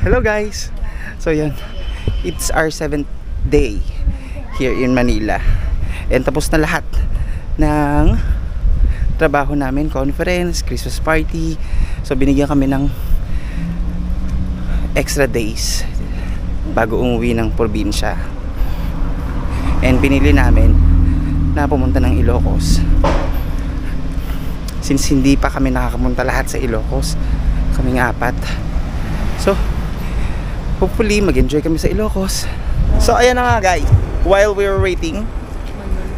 Hello guys! So yun, it's our 7th day here in Manila. And tapos na lahat ng trabaho namin, conference, Christmas party. So binigyan kami ng extra days bago umuwi ng probinsya. And pinili namin na pumunta ng Ilocos. Since hindi pa kami nakakapunta lahat sa Ilocos, kaming apat. So hopefully mag-enjoy kami sa Ilocos. So ayan na nga guys, while we were waiting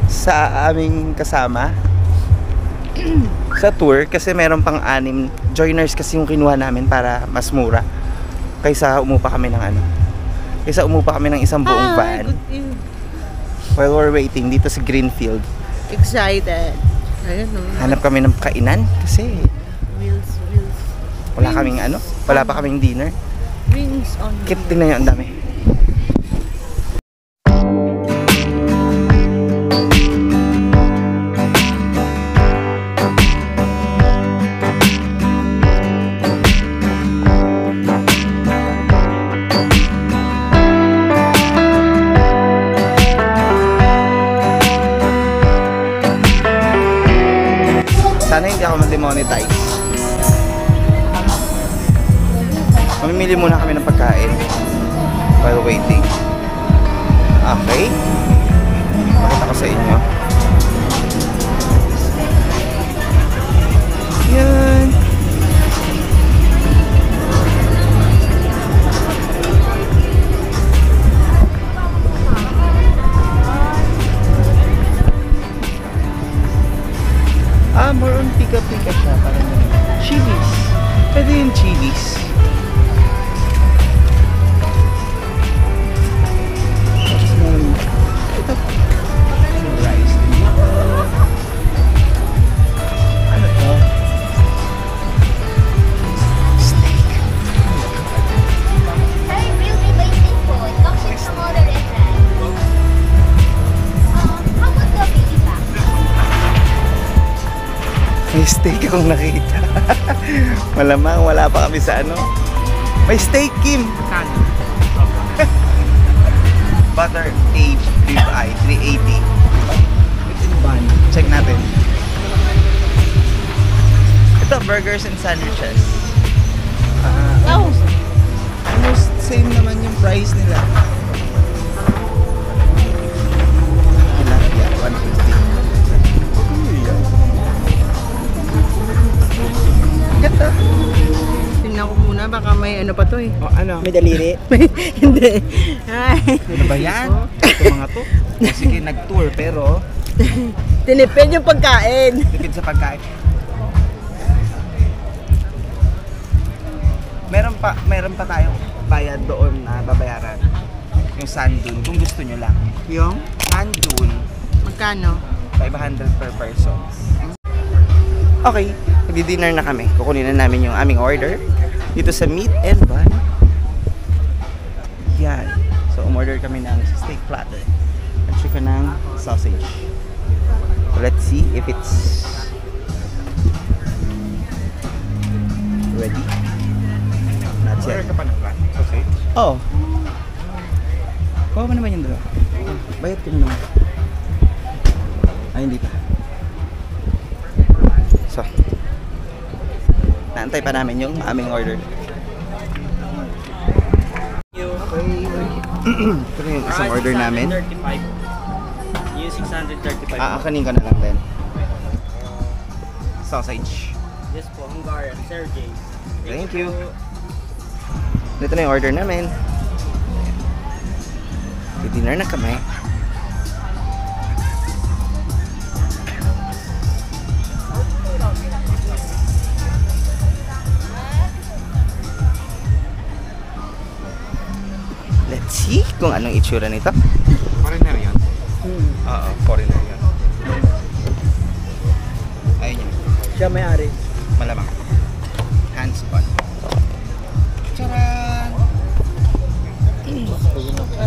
sa aming kasama sa tour, kasi meron pang 6 joiners kasi yung kinuha namin para mas mura kaysa umupa kami ng isang buong van. While we're waiting dito sa Greenfield, excited. Ayun, no? Hanap kami ng kainan kasi wala pa kaming dinner. Rings on. Kit, tingnan nyo, ang dami. Sana hindi ako ma-demonetize. Mamimili muna kami ng pagkain while waiting. Okay, pakita ko sa inyo. Yan. More on pika-pika siya. Parang chilies. Pwede yung chilies. May steak akong nakita. Malamang wala pa kami sa ano. May steak, Kim! Butter aged ribeye, 380. Within bun. Check natin. Ito, burgers and sandwiches. Almost same naman yung price nila. Tilapia, 150. Ganda. Tingnan ko muna, baka may ano pa to eh. O ano? May daliri? Hindi. Ay. Ano ba yan? Ito mga to. Sige, nag-tour pero Tinipid yung pagkain. tipid sa pagkain. Meron pa tayong bayad doon na babayaran. Yung sand dune, kung gusto nyo lang. Yung? Sand dune, Magkano? 500 per person. Okay, nagdi-dinner na kami. Kukunin na namin yung aming order dito sa Meat and Bun. Yan. So, umorder kami ng steak platter at saka ng sausage. So, let's see if it's ready. Not yet. Order ka pa ng sausage? Oo. Kuha mo naman yung dalawa. Bayad ko na naman. Ay, hindi pa. So, naantay pa namin yung aming order. Okay. Ito na yung isang order namin. 635. Yung 635. Aakanin ko na lang din. Sausage. Yes po, Hungarian, Sergey. Thank you. Ito na yung order namin. Dinner na kami. Let's see kung anong itsura nito. Foreigner yan? Oo, foreigner yan. Ayun yun. Siya may-ari. Malamang. Hands on. Charan!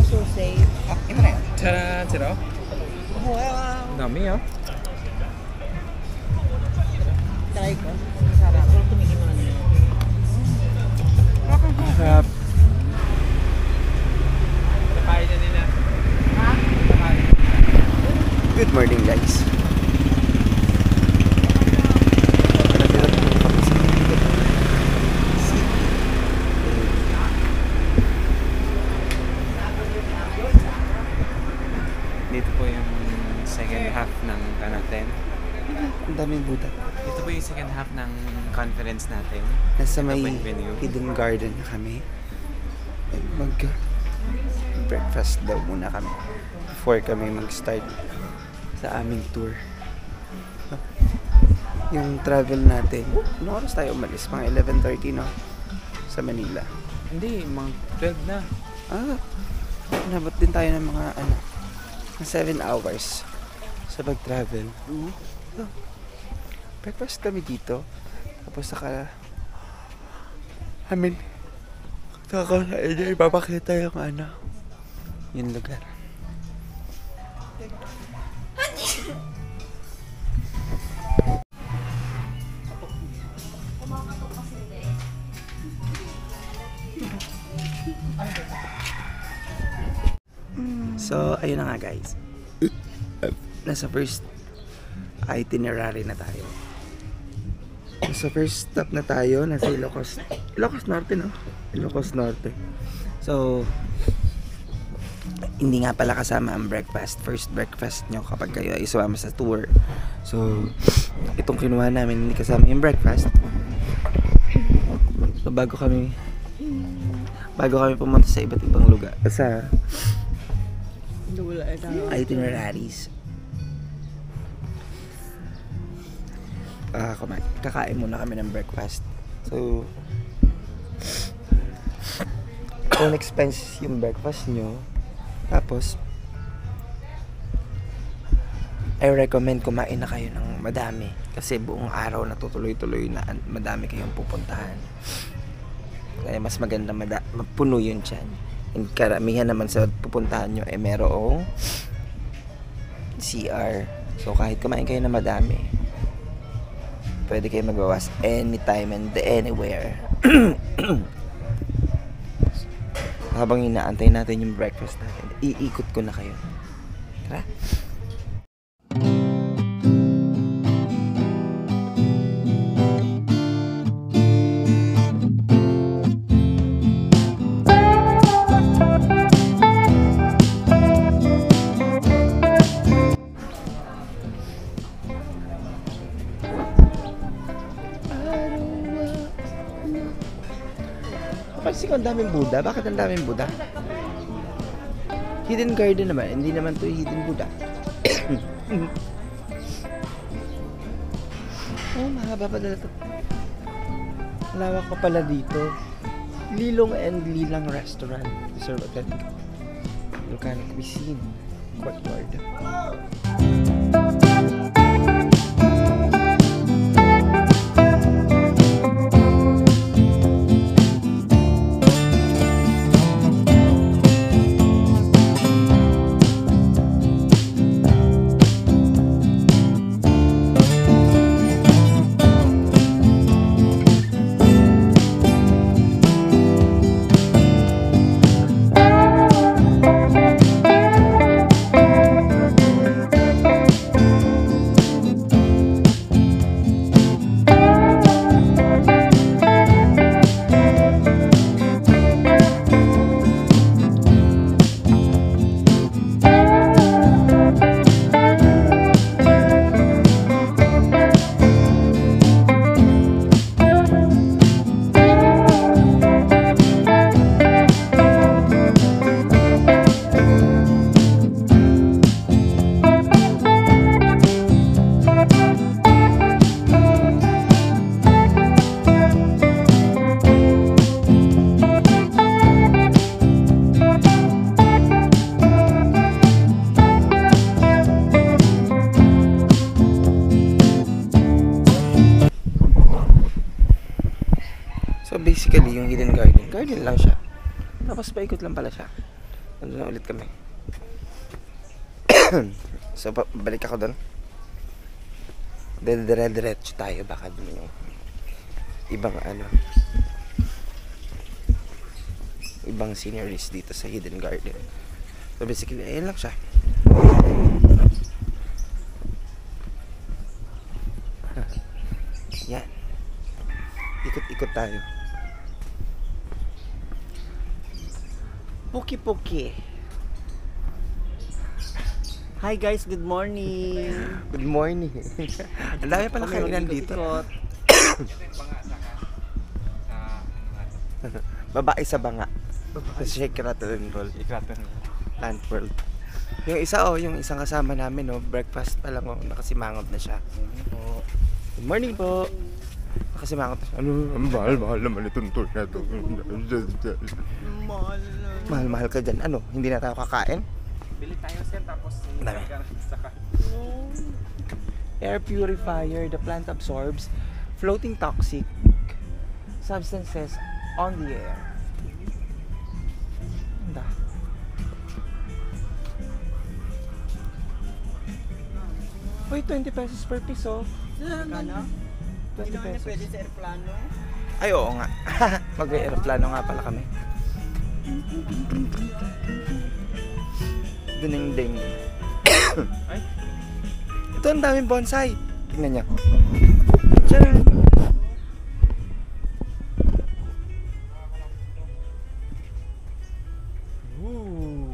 Sausage. Ito na yan. Tara, tira. Wow! Dami ah. Try ko. Sarap. Tumigil mo na niya. Sarap. second half ng conference natin. Nasa may Open venue. Hidden Garden na kami. And breakfast daw muna kami before kami mag-start sa aming tour. Yung travel natin, ano oras tayo umalis? Mga 11:30 no? Sa Manila. Hindi, mga 12 na. Nabot din tayo ng mga 7 hours sa pag-travel. So, breakfast kami dito. Tapos ipapakita yung yung lugar. So, ayun na nga guys. Nasa first itinerary na tayo. Nasa first stop na tayo. Nasa Ilocos Norte, no? Ilocos Norte. So, hindi nga pala kasama ang breakfast. First breakfast nyo kapag kayo ay sumama sa tour. So, itong kinuha namin, hindi kasama yung breakfast. So, bago kami pumunta sa iba't ibang lugar, sa itineraries, kakain muna kami ng breakfast. So, kung expenses yung breakfast nyo, tapos I recommend kumain na kayo ng madami kasi buong araw na tutuloy-tuloy na madami kayong pupuntahan. Kaya mas maganda mapuno yun dyan. And karamihan naman sa pupuntahan nyo merong CR. So kahit kumain kayo na madami, pwede kayo magbawas anytime and anywhere. Habang inaantay natin yung breakfast natin, iikot ko na kayo. Tara! Kasi ang daming Buddha. Bakit ang daming Buddha? Hidden Garden naman. Hindi naman to Hidden Buddha. Mahaba pa dala to. Malawak pa pala dito. Lilong and Lilang Restaurant. Serve authentic volcanic cuisine. Courtyard. So basically, yung Hidden Garden lang siya. Tapos paikot lang pala siya. Nandun na ulit kami. So balik ako doon. Dire-diretso tayo. Baka doon yung ibang sceneries dito sa Hidden Garden. So basically, ayun lang siya. Yan. Ikot-ikot tayo. Puki-puki. Hi guys, good morning. Good morning. Ang dami pala kainan dito. banga sa Babae sa banga. Sa Shake, Rattle and Roll. Ikratan. Plant World. Yung isa yung isang kasama namin breakfast pa lang nakasimangot na siya. Good morning po. Nakasimangot na siya. Ang mahal naman itong tour na to. Mahal ka dyan. Hindi na tayo kakain? Bili tayo sir tapos Dami. saka. Air purifier, the plant absorbs floating toxic substances on the air. Anda. Uy, 20 pesos per piso. Ano? 20 pesos. Pwede sa airplano? Ay, oo nga. Mag-aeroplano nga pala kami. Ding-ding. Ay. Ito, ang daming bonsai. Tingnan niyo. Diyan. Ooh.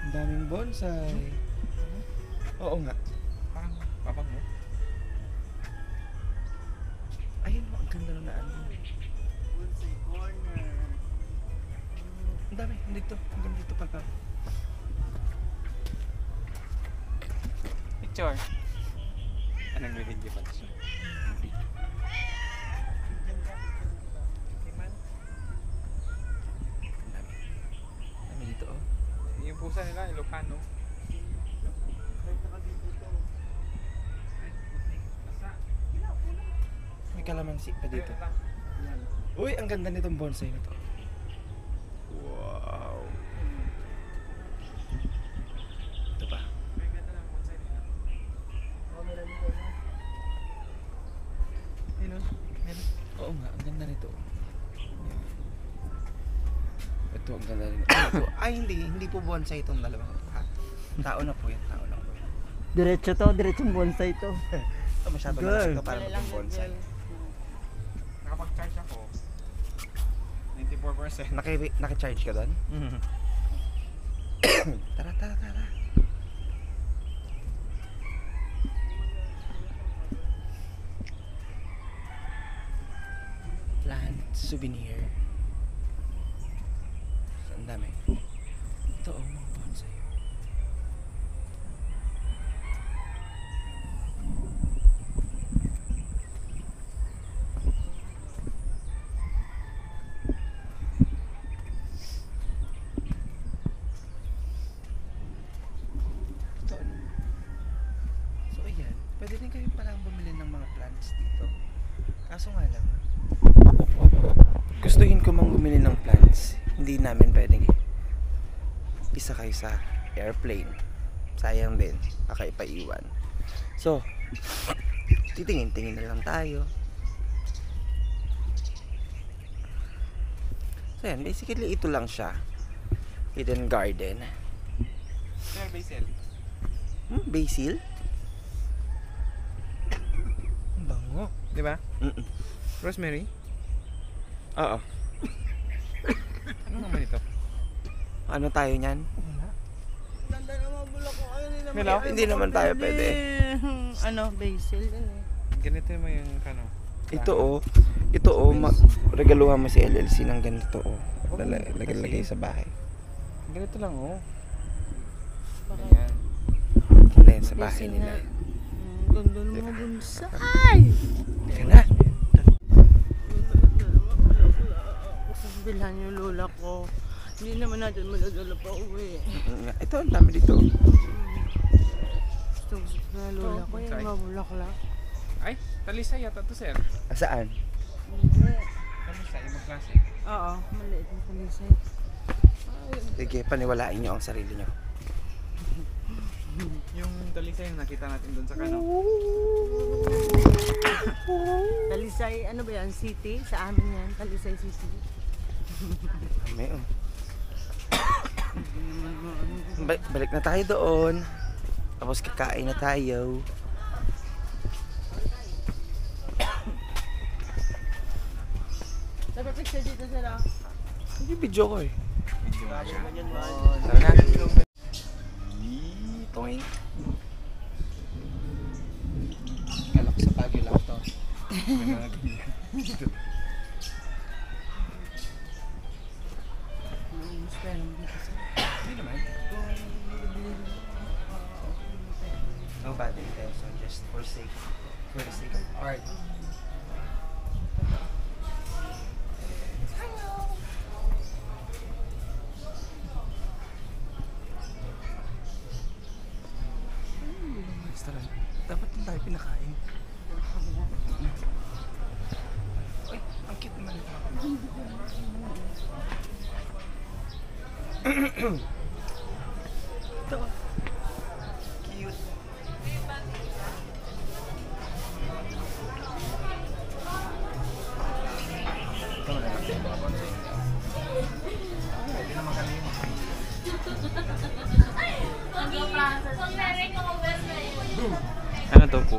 Ang daming bonsai. Oo nga. Parang papag mo. Ayun mo, ang ganda na Bonsai corner. Ang dami, dito. Hanggang dito pa. Picture. Anong video pa siya? Ang dami. Ang dami dito, Yung pusa nila, Ilocano. May kalamansi pa dito. Uy, ang ganda nitong bonsai na to. Wow. Ito pa. Oo nga, ang ganda nito. Ito, ang ganda nito. Ay, hindi po bonsai itong dalawang ito. Tao na po yan, tao lang po yan. Diretsong bonsai to. Ito, masyado na ito para maging bonsai. Nakapag-charge ako. 94%. Naki-charge ka doon? Tara. Plant souvenir. Ang dami. Ito mga bonsai. Ito So ayan, pwede din kayo palang bumili ng mga plants dito. Kaso nga lang, gustuhin ko mang bumili ng plants, hindi namin pwedeng isa kayo sa airplane. Sayang din, baka ipaiwan. So, titingin-tingin na lang tayo. So yan, basically ito lang siya. Hidden garden. Sir, basil. Basil? Ang bango. Di ba? Mm-mm. Rosemary. Oo. Ano naman ito? Ano tayo niyan? Ganda na mga bulak ko. Ayaw nila Melaw? Hindi naman tayo pwede. Basil. Ganito naman yung ano. Ito regaluhan mo si LLC ng ganito lagay sa bahay. Ganito lang Baka- Ganyan. Ganyan sa bahay Basil nila. na. Ganda ng mga bonsai. Teka na. Bilhan yung lola ko. Hindi naman natin madadala pa uwi. Ito, ang dami dito. Gusto na lola ko yung bonsai. mga bulaklak. Ay, talisay yata to sir. Saan? Hindi. Talisay, ibang klase. Oo, maliit na kalisay. Sige, paniwalain nyo ang sarili nyo. Yung talisay yung nakita natin doon sa kano. Talisay, ano ba yan? City? Sa amin yan, Talisay City. May balik na tayo doon. Tapos kakain na tayo. Dapat picture dito sila. Hindi video ko eh. Medyo siya. Tara na. Itong Hanoi. Kalak sa Baguio lang to. May mga ganyan. Hindi naman. No bad intention, just for the sake of art. Dapat din tayo pinakain. Ay, ang cute naman ito. Ito. Cute. Ito na lang din mga bonsai nila. Pwede naman kami yun. Ano to po?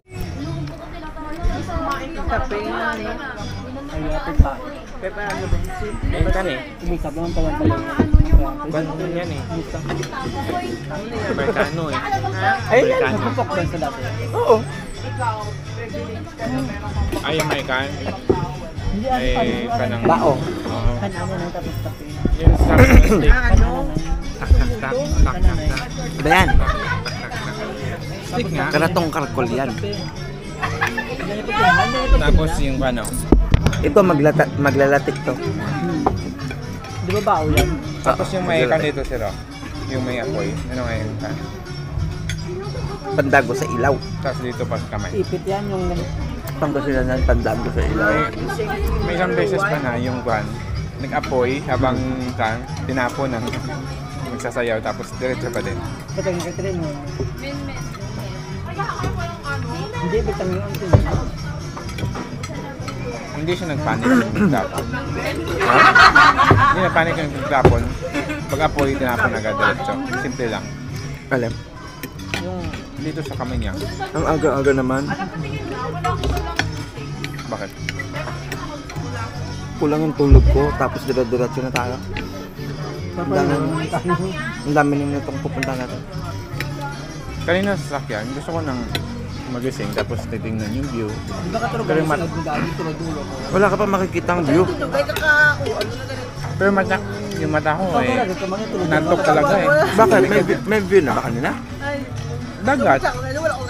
Kape na, no? Pepe, ano ba? Eh, kan eh. Umusap naman pawan tayo. Banto yan eh. Amerikano eh. Ay, yan. Nagpupok ba sa dati? Oo. Ay, Amerikan. Hindi, Eh, kanang... Bao. Oo. Kanano na tapos kape. Yan sa steak. Ano? Tak. Ba yan? Stick nga. Karatong karkol yan. Tapos yung ano. Ito maglalatik to. Di ba bao yan? Tapos yung may kan dito sila. Yung may apoy. Ano nga yung kan? Pandago sa ilaw. Tapos dito pa sa kamay. Ipit yan yung... Pangasinan ng pandago sa ilaw. May isang beses pa na yung kan. Nag-apoy habang kan, tinapo ng magsasayaw tapos diretso pa din. Batang katrin mo. Hindi, batang yung ang Hindi siya nagpanik yung tapon. Hindi nagpanik yung tapon. Pag-apoy, tinapon agad diretso. Simple lang. Alam. Yung dito sa kamay niya. Ang aga-aga naman. Bakit? Kulang yung tulog ko, tapos dire-diretso na tayo. Ang dami nang itong pupunta natin. Kanina sa sasakyan, gusto ko nang magising tapos titingnan yung view. Pero yung Wala ka pa makikitang view. Pero yung mata ko eh, natok talaga eh. Bakit? May view na ba kanina? Dagat.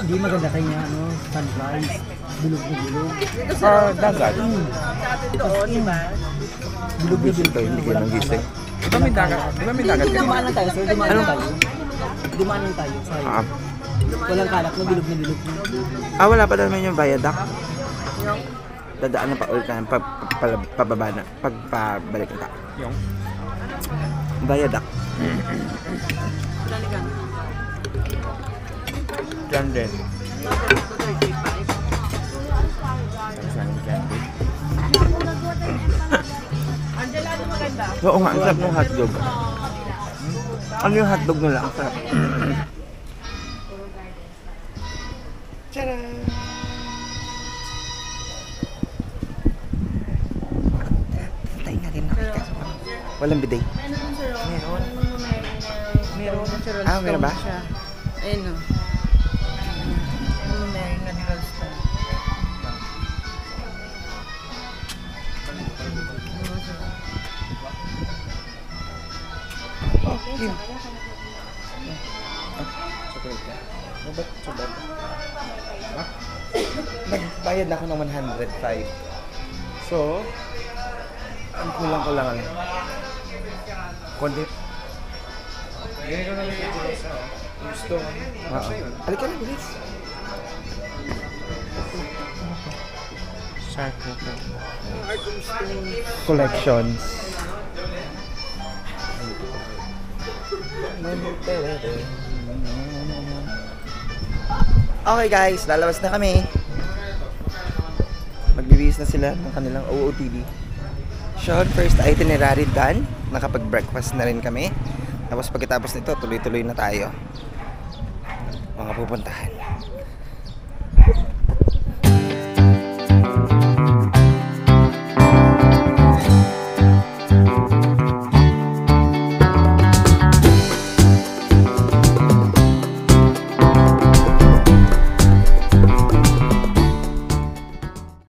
Hindi maganda kanya, ano, sunrise. Bilog na bilog. Dagat. Bilog na Gising tayo, hindi kayo nang gising. Di ba may dagat? Di ba may dagat Dumaan kanina? lang tayo, sir. Dumaan lang tayo. Dumaan lang tayo. Sorry. Ah, Walang kalak na bilog na bilog. wala pa naman yung viaduct. Dadaan na pa ulit tayo, pababa na, pagpabalik na tayo. Yung? Viaduct. Diyan din. Saan yung candy? Oo nga, ang sarap ng hotdog. Ano yung hotdog nila? Ang sarap. Tara! Tayo nga rin ako. Walang bidet. Meron. Ah, meron ba? Ayun o. Meron na roast. Okay. Chocolate. Ba't chocolate? Nagbayad na ako ng 105. So, ang kulang ko lang ano. Kundi. Ganyan ko na lang yung Jerosa. Gusto. Halika na, bilis. Shark ko. Collections. Okay guys, lalabas na kami. Magbibihis na sila ng kanilang OOTD. Sean, first itinerary done. Nakapag-breakfast na rin kami. Tapos pagkatapos nito, tuloy-tuloy na tayo. Mga pupuntahan.